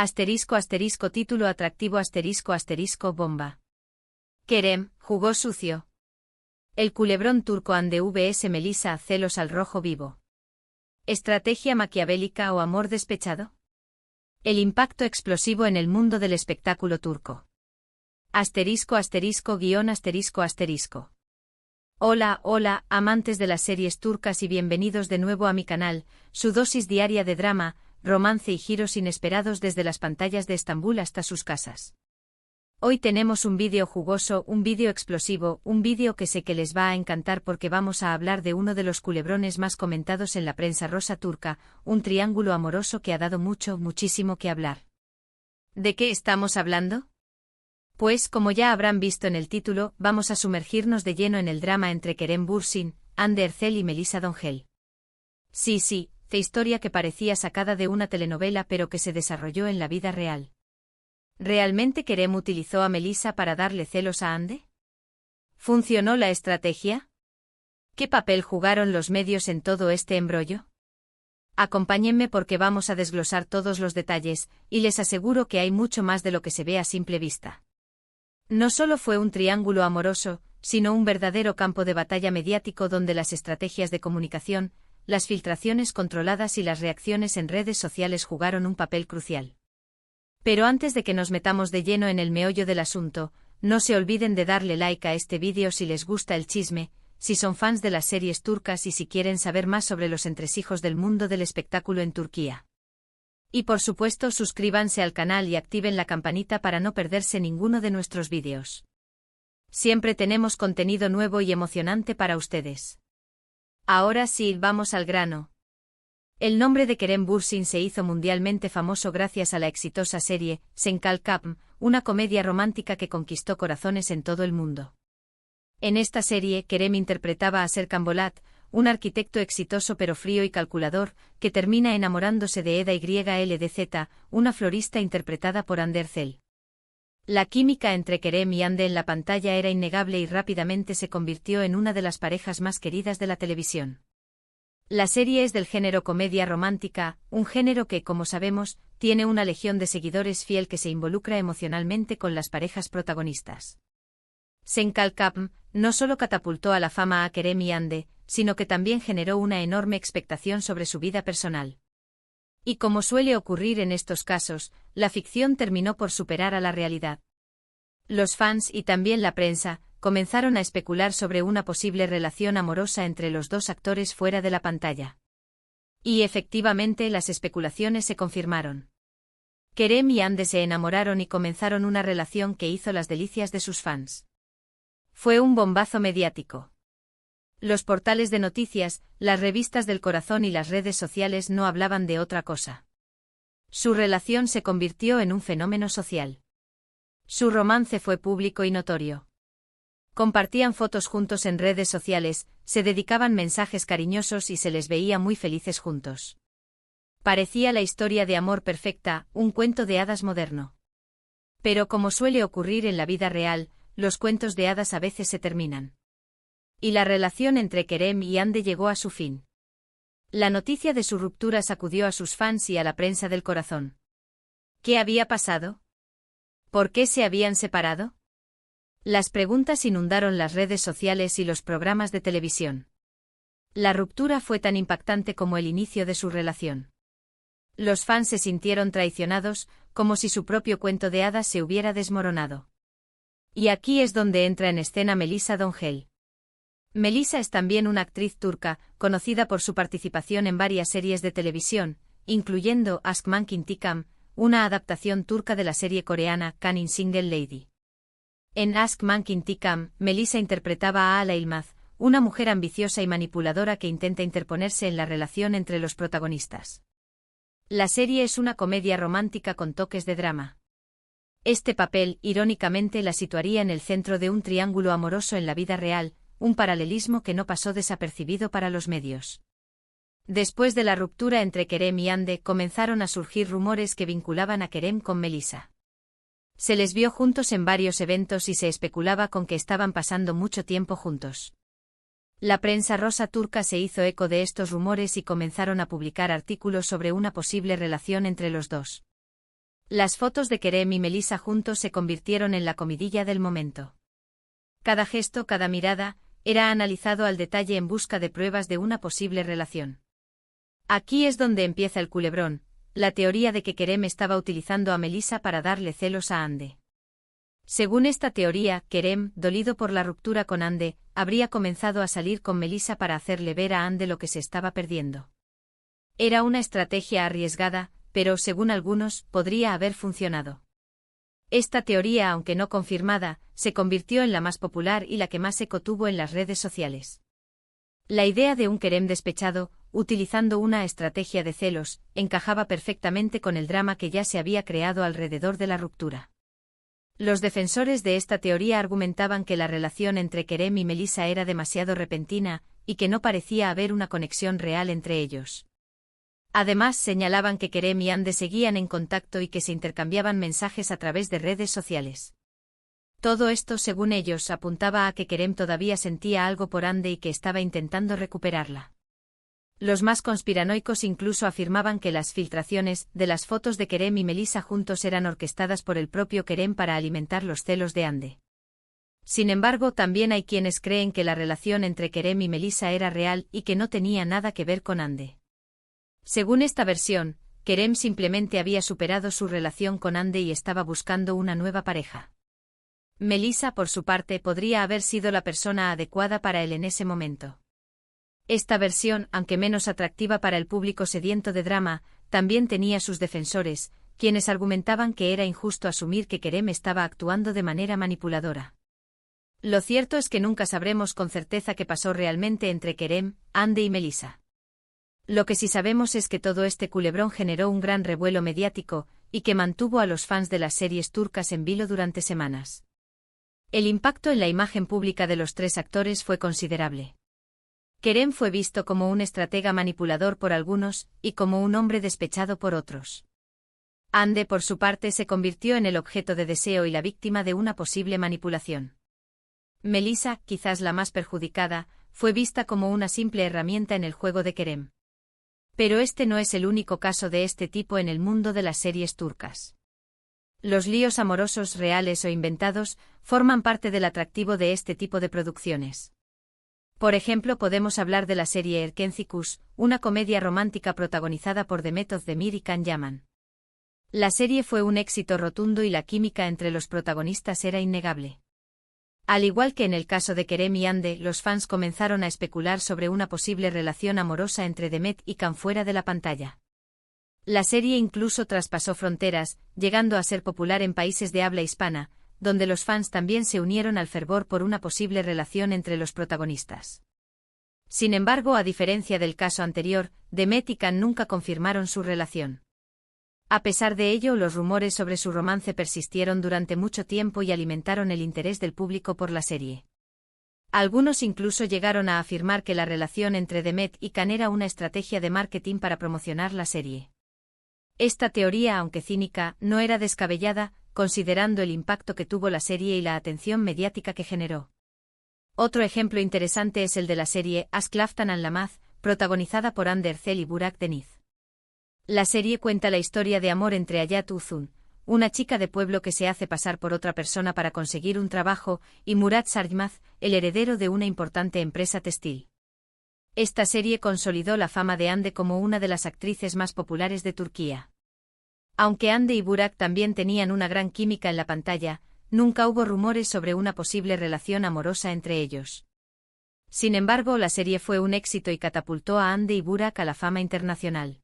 Asterisco asterisco título atractivo asterisco asterisco bomba. Kerem, jugó sucio. El culebrón turco ande vs Melissa celos al rojo vivo. ¿Estrategia maquiavélica o amor despechado? El impacto explosivo en el mundo del espectáculo turco. Asterisco asterisco guión asterisco asterisco. Hola, hola, amantes de las series turcas y bienvenidos de nuevo a mi canal, su dosis diaria de drama, romance y giros inesperados desde las pantallas de Estambul hasta sus casas. Hoy tenemos un vídeo jugoso, un vídeo explosivo, un vídeo que sé que les va a encantar porque vamos a hablar de uno de los culebrones más comentados en la prensa rosa turca, un triángulo amoroso que ha dado muchísimo que hablar. ¿De qué estamos hablando? Pues, como ya habrán visto en el título, vamos a sumergirnos de lleno en el drama entre Kerem Bürsin, Hande Erçel y Melisa Dongel. Sí, historia que parecía sacada de una telenovela pero que se desarrolló en la vida real. ¿Realmente Kerem utilizó a Melisa para darle celos a Hande? ¿Funcionó la estrategia? ¿Qué papel jugaron los medios en todo este embrollo? Acompáñenme porque vamos a desglosar todos los detalles, y les aseguro que hay mucho más de lo que se ve a simple vista. No solo fue un triángulo amoroso, sino un verdadero campo de batalla mediático donde las estrategias de comunicación, las filtraciones controladas y las reacciones en redes sociales jugaron un papel crucial. Pero antes de que nos metamos de lleno en el meollo del asunto, no se olviden de darle like a este vídeo si les gusta el chisme, si son fans de las series turcas y si quieren saber más sobre los entresijos del mundo del espectáculo en Turquía. Y por supuesto suscríbanse al canal y activen la campanita para no perderse ninguno de nuestros vídeos. Siempre tenemos contenido nuevo y emocionante para ustedes. Ahora sí, vamos al grano. El nombre de Kerem Bürsin se hizo mundialmente famoso gracias a la exitosa serie Senkalkapm, una comedia romántica que conquistó corazones en todo el mundo. En esta serie, Kerem interpretaba a Serkan Bolat, un arquitecto exitoso pero frío y calculador, que termina enamorándose de Eda YLDZ, una florista interpretada por Hande Erçel. La química entre Kerem y Hande en la pantalla era innegable y rápidamente se convirtió en una de las parejas más queridas de la televisión. La serie es del género comedia romántica, un género que, como sabemos, tiene una legión de seguidores fiel que se involucra emocionalmente con las parejas protagonistas. Senkalkapm no solo catapultó a la fama a Kerem y Hande, sino que también generó una enorme expectación sobre su vida personal. Y como suele ocurrir en estos casos, la ficción terminó por superar a la realidad. Los fans y también la prensa comenzaron a especular sobre una posible relación amorosa entre los dos actores fuera de la pantalla. Y efectivamente las especulaciones se confirmaron. Kerem y Hande se enamoraron y comenzaron una relación que hizo las delicias de sus fans. Fue un bombazo mediático. Los portales de noticias, las revistas del corazón y las redes sociales no hablaban de otra cosa. Su relación se convirtió en un fenómeno social. Su romance fue público y notorio. Compartían fotos juntos en redes sociales, se dedicaban mensajes cariñosos y se les veía muy felices juntos. Parecía la historia de amor perfecta, un cuento de hadas moderno. Pero como suele ocurrir en la vida real, los cuentos de hadas a veces se terminan. Y la relación entre Kerem y Hande llegó a su fin. La noticia de su ruptura sacudió a sus fans y a la prensa del corazón. ¿Qué había pasado? ¿Por qué se habían separado? Las preguntas inundaron las redes sociales y los programas de televisión. La ruptura fue tan impactante como el inicio de su relación. Los fans se sintieron traicionados, como si su propio cuento de hadas se hubiera desmoronado. Y aquí es donde entra en escena Melisa Dongel. Melisa es también una actriz turca, conocida por su participación en varias series de televisión, incluyendo Aşk Mank Intikam, una adaptación turca de la serie coreana Kanin Single Lady. En Aşk Mank Intikam, Melisa interpretaba a Ala Yılmaz, una mujer ambiciosa y manipuladora que intenta interponerse en la relación entre los protagonistas. La serie es una comedia romántica con toques de drama. Este papel, irónicamente, la situaría en el centro de un triángulo amoroso en la vida real, un paralelismo que no pasó desapercibido para los medios. Después de la ruptura entre Kerem y Hande, comenzaron a surgir rumores que vinculaban a Kerem con Melisa. Se les vio juntos en varios eventos y se especulaba con que estaban pasando mucho tiempo juntos. La prensa rosa turca se hizo eco de estos rumores y comenzaron a publicar artículos sobre una posible relación entre los dos. Las fotos de Kerem y Melissa juntos se convirtieron en la comidilla del momento. Cada gesto, cada mirada, era analizado al detalle en busca de pruebas de una posible relación. Aquí es donde empieza el culebrón, la teoría de que Kerem estaba utilizando a Melissa para darle celos a Hande. Según esta teoría, Kerem, dolido por la ruptura con Hande, habría comenzado a salir con Melissa para hacerle ver a Hande lo que se estaba perdiendo. Era una estrategia arriesgada, pero, según algunos, podría haber funcionado. Esta teoría, aunque no confirmada, se convirtió en la más popular y la que más eco tuvo en las redes sociales. La idea de un Kerem despechado, utilizando una estrategia de celos, encajaba perfectamente con el drama que ya se había creado alrededor de la ruptura. Los defensores de esta teoría argumentaban que la relación entre Kerem y Melissa era demasiado repentina, y que no parecía haber una conexión real entre ellos. Además, señalaban que Kerem y Hande seguían en contacto y que se intercambiaban mensajes a través de redes sociales. Todo esto, según ellos, apuntaba a que Kerem todavía sentía algo por Hande y que estaba intentando recuperarla. Los más conspiranoicos incluso afirmaban que las filtraciones de las fotos de Kerem y Melissa juntos eran orquestadas por el propio Kerem para alimentar los celos de Hande. Sin embargo, también hay quienes creen que la relación entre Kerem y Melissa era real y que no tenía nada que ver con Hande. Según esta versión, Kerem simplemente había superado su relación con Hande y estaba buscando una nueva pareja. Melissa, por su parte, podría haber sido la persona adecuada para él en ese momento. Esta versión, aunque menos atractiva para el público sediento de drama, también tenía sus defensores, quienes argumentaban que era injusto asumir que Kerem estaba actuando de manera manipuladora. Lo cierto es que nunca sabremos con certeza qué pasó realmente entre Kerem, Hande y Melissa. Lo que sí sabemos es que todo este culebrón generó un gran revuelo mediático, y que mantuvo a los fans de las series turcas en vilo durante semanas. El impacto en la imagen pública de los tres actores fue considerable. Kerem fue visto como un estratega manipulador por algunos, y como un hombre despechado por otros. Hande, por su parte, se convirtió en el objeto de deseo y la víctima de una posible manipulación. Melissa, quizás la más perjudicada, fue vista como una simple herramienta en el juego de Kerem. Pero este no es el único caso de este tipo en el mundo de las series turcas. Los líos amorosos reales o inventados forman parte del atractivo de este tipo de producciones. Por ejemplo, podemos hablar de la serie Erkenci, una comedia romántica protagonizada por Demet Özdemir y Can Yaman. La serie fue un éxito rotundo y la química entre los protagonistas era innegable. Al igual que en el caso de Kerem y Hande, los fans comenzaron a especular sobre una posible relación amorosa entre Demet y Can fuera de la pantalla. La serie incluso traspasó fronteras, llegando a ser popular en países de habla hispana, donde los fans también se unieron al fervor por una posible relación entre los protagonistas. Sin embargo, a diferencia del caso anterior, Demet y Can nunca confirmaron su relación. A pesar de ello, los rumores sobre su romance persistieron durante mucho tiempo y alimentaron el interés del público por la serie. Algunos incluso llegaron a afirmar que la relación entre Demet y Can era una estrategia de marketing para promocionar la serie. Esta teoría, aunque cínica, no era descabellada, considerando el impacto que tuvo la serie y la atención mediática que generó. Otro ejemplo interesante es el de la serie Aşk Laftan Anlamaz, protagonizada por Hande Erçel y Burak Deniz. La serie cuenta la historia de amor entre Hayat Uzun, una chica de pueblo que se hace pasar por otra persona para conseguir un trabajo, y Murat Sarmaz, el heredero de una importante empresa textil. Esta serie consolidó la fama de Hande como una de las actrices más populares de Turquía. Aunque Hande y Burak también tenían una gran química en la pantalla, nunca hubo rumores sobre una posible relación amorosa entre ellos. Sin embargo, la serie fue un éxito y catapultó a Hande y Burak a la fama internacional.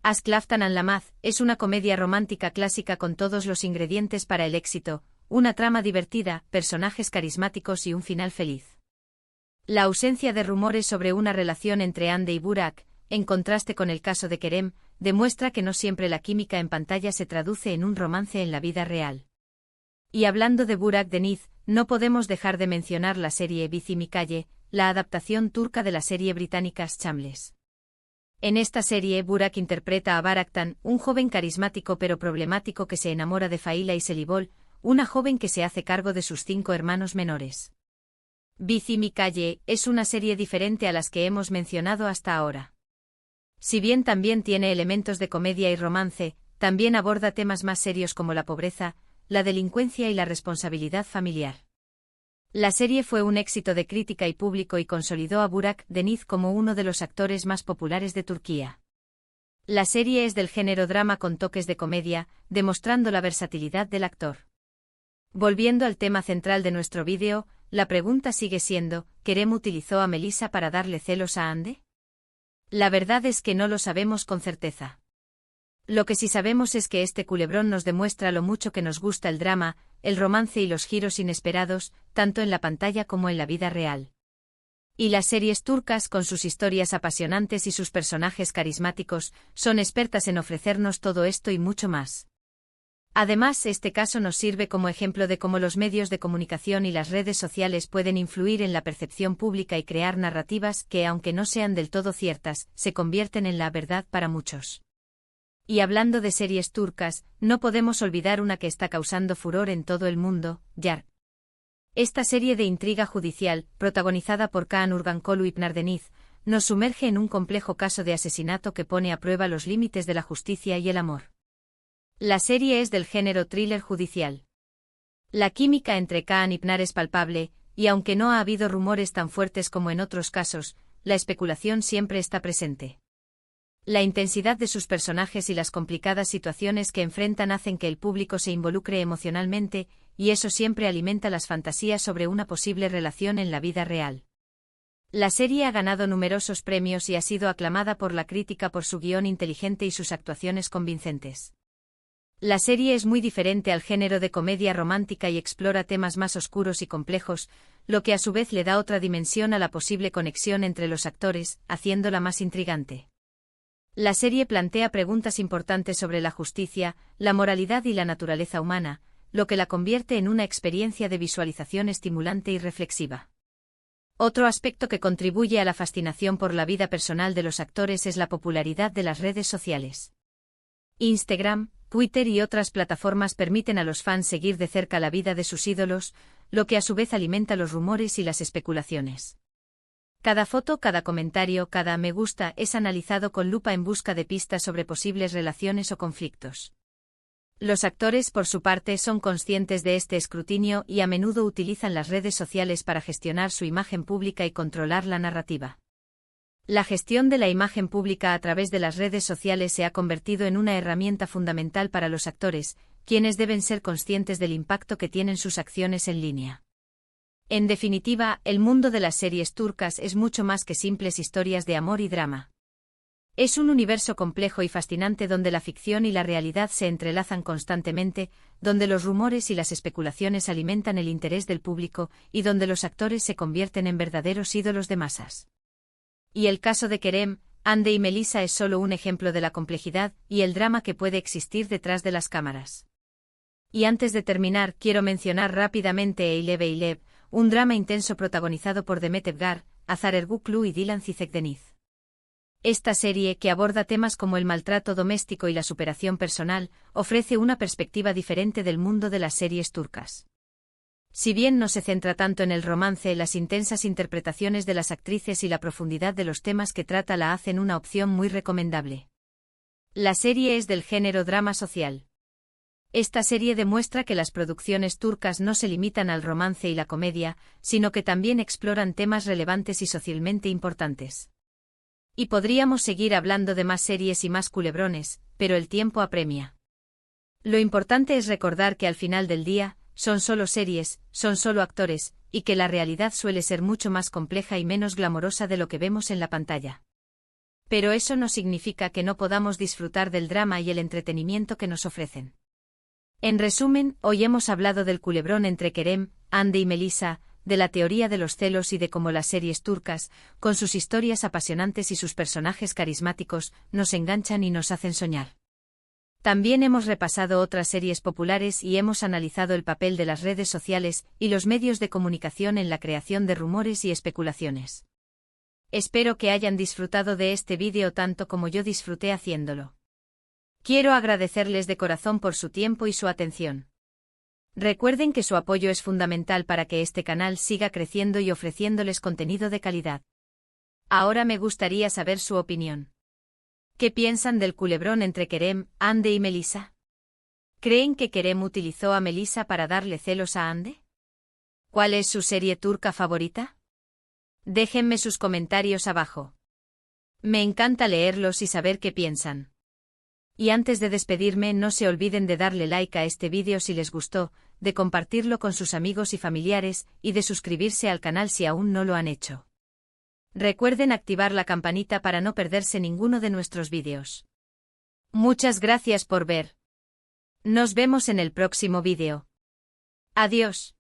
Aşk Laftan Anlamaz es una comedia romántica clásica con todos los ingredientes para el éxito, una trama divertida, personajes carismáticos y un final feliz. La ausencia de rumores sobre una relación entre Hande y Burak, en contraste con el caso de Kerem, demuestra que no siempre la química en pantalla se traduce en un romance en la vida real. Y hablando de Burak Deniz, no podemos dejar de mencionar la serie Bizi Mikaye, la adaptación turca de la serie británica Shameless. En esta serie, Burak interpreta a Baraktan, un joven carismático pero problemático que se enamora de Faila Iselibol, una joven que se hace cargo de sus 5 hermanos menores. Bizi Mikaye es una serie diferente a las que hemos mencionado hasta ahora. Si bien también tiene elementos de comedia y romance, también aborda temas más serios como la pobreza, la delincuencia y la responsabilidad familiar. La serie fue un éxito de crítica y público y consolidó a Burak Deniz como uno de los actores más populares de Turquía. La serie es del género drama con toques de comedia, demostrando la versatilidad del actor. Volviendo al tema central de nuestro vídeo, la pregunta sigue siendo, ¿Kerem utilizó a Melisa para darle celos a Hande? La verdad es que no lo sabemos con certeza. Lo que sí sabemos es que este culebrón nos demuestra lo mucho que nos gusta el drama, el romance y los giros inesperados, tanto en la pantalla como en la vida real. Y las series turcas, con sus historias apasionantes y sus personajes carismáticos, son expertas en ofrecernos todo esto y mucho más. Además, este caso nos sirve como ejemplo de cómo los medios de comunicación y las redes sociales pueden influir en la percepción pública y crear narrativas que, aunque no sean del todo ciertas, se convierten en la verdad para muchos. Y hablando de series turcas, no podemos olvidar una que está causando furor en todo el mundo, Yargı. Esta serie de intriga judicial, protagonizada por Kaan Urgankolu y Pınar Deniz, nos sumerge en un complejo caso de asesinato que pone a prueba los límites de la justicia y el amor. La serie es del género thriller judicial. La química entre Kaan y Pınar es palpable, y aunque no ha habido rumores tan fuertes como en otros casos, la especulación siempre está presente. La intensidad de sus personajes y las complicadas situaciones que enfrentan hacen que el público se involucre emocionalmente, y eso siempre alimenta las fantasías sobre una posible relación en la vida real. La serie ha ganado numerosos premios y ha sido aclamada por la crítica por su guión inteligente y sus actuaciones convincentes. La serie es muy diferente al género de comedia romántica y explora temas más oscuros y complejos, lo que a su vez le da otra dimensión a la posible conexión entre los actores, haciéndola más intrigante. La serie plantea preguntas importantes sobre la justicia, la moralidad y la naturaleza humana, lo que la convierte en una experiencia de visualización estimulante y reflexiva. Otro aspecto que contribuye a la fascinación por la vida personal de los actores es la popularidad de las redes sociales. Instagram, Twitter y otras plataformas permiten a los fans seguir de cerca la vida de sus ídolos, lo que a su vez alimenta los rumores y las especulaciones. Cada foto, cada comentario, cada me gusta es analizado con lupa en busca de pistas sobre posibles relaciones o conflictos. Los actores, por su parte, son conscientes de este escrutinio y a menudo utilizan las redes sociales para gestionar su imagen pública y controlar la narrativa. La gestión de la imagen pública a través de las redes sociales se ha convertido en una herramienta fundamental para los actores, quienes deben ser conscientes del impacto que tienen sus acciones en línea. En definitiva, el mundo de las series turcas es mucho más que simples historias de amor y drama. Es un universo complejo y fascinante donde la ficción y la realidad se entrelazan constantemente, donde los rumores y las especulaciones alimentan el interés del público y donde los actores se convierten en verdaderos ídolos de masas. Y el caso de Kerem, Hande y Melisa es solo un ejemplo de la complejidad y el drama que puede existir detrás de las cámaras. Y antes de terminar, quiero mencionar rápidamente Eyleb Eyleb, un drama intenso protagonizado por Demet Evgar, Hazar Ergüklü y Dilan Cicek Deniz. Esta serie, que aborda temas como el maltrato doméstico y la superación personal, ofrece una perspectiva diferente del mundo de las series turcas. Si bien no se centra tanto en el romance, las intensas interpretaciones de las actrices y la profundidad de los temas que trata la hacen una opción muy recomendable. La serie es del género drama social. Esta serie demuestra que las producciones turcas no se limitan al romance y la comedia, sino que también exploran temas relevantes y socialmente importantes. Y podríamos seguir hablando de más series y más culebrones, pero el tiempo apremia. Lo importante es recordar que al final del día, son solo series, son solo actores, y que la realidad suele ser mucho más compleja y menos glamorosa de lo que vemos en la pantalla. Pero eso no significa que no podamos disfrutar del drama y el entretenimiento que nos ofrecen. En resumen, hoy hemos hablado del culebrón entre Kerem, Hande y Melisa, de la teoría de los celos y de cómo las series turcas, con sus historias apasionantes y sus personajes carismáticos, nos enganchan y nos hacen soñar. También hemos repasado otras series populares y hemos analizado el papel de las redes sociales y los medios de comunicación en la creación de rumores y especulaciones. Espero que hayan disfrutado de este vídeo tanto como yo disfruté haciéndolo. Quiero agradecerles de corazón por su tiempo y su atención. Recuerden que su apoyo es fundamental para que este canal siga creciendo y ofreciéndoles contenido de calidad. Ahora me gustaría saber su opinión. ¿Qué piensan del culebrón entre Kerem, Ande y Melissa? ¿Creen que Kerem utilizó a Melissa para darle celos a Ande? ¿Cuál es su serie turca favorita? Déjenme sus comentarios abajo. Me encanta leerlos y saber qué piensan. Y antes de despedirme, no se olviden de darle like a este vídeo si les gustó, de compartirlo con sus amigos y familiares, y de suscribirse al canal si aún no lo han hecho. Recuerden activar la campanita para no perderse ninguno de nuestros vídeos. Muchas gracias por ver. Nos vemos en el próximo vídeo. Adiós.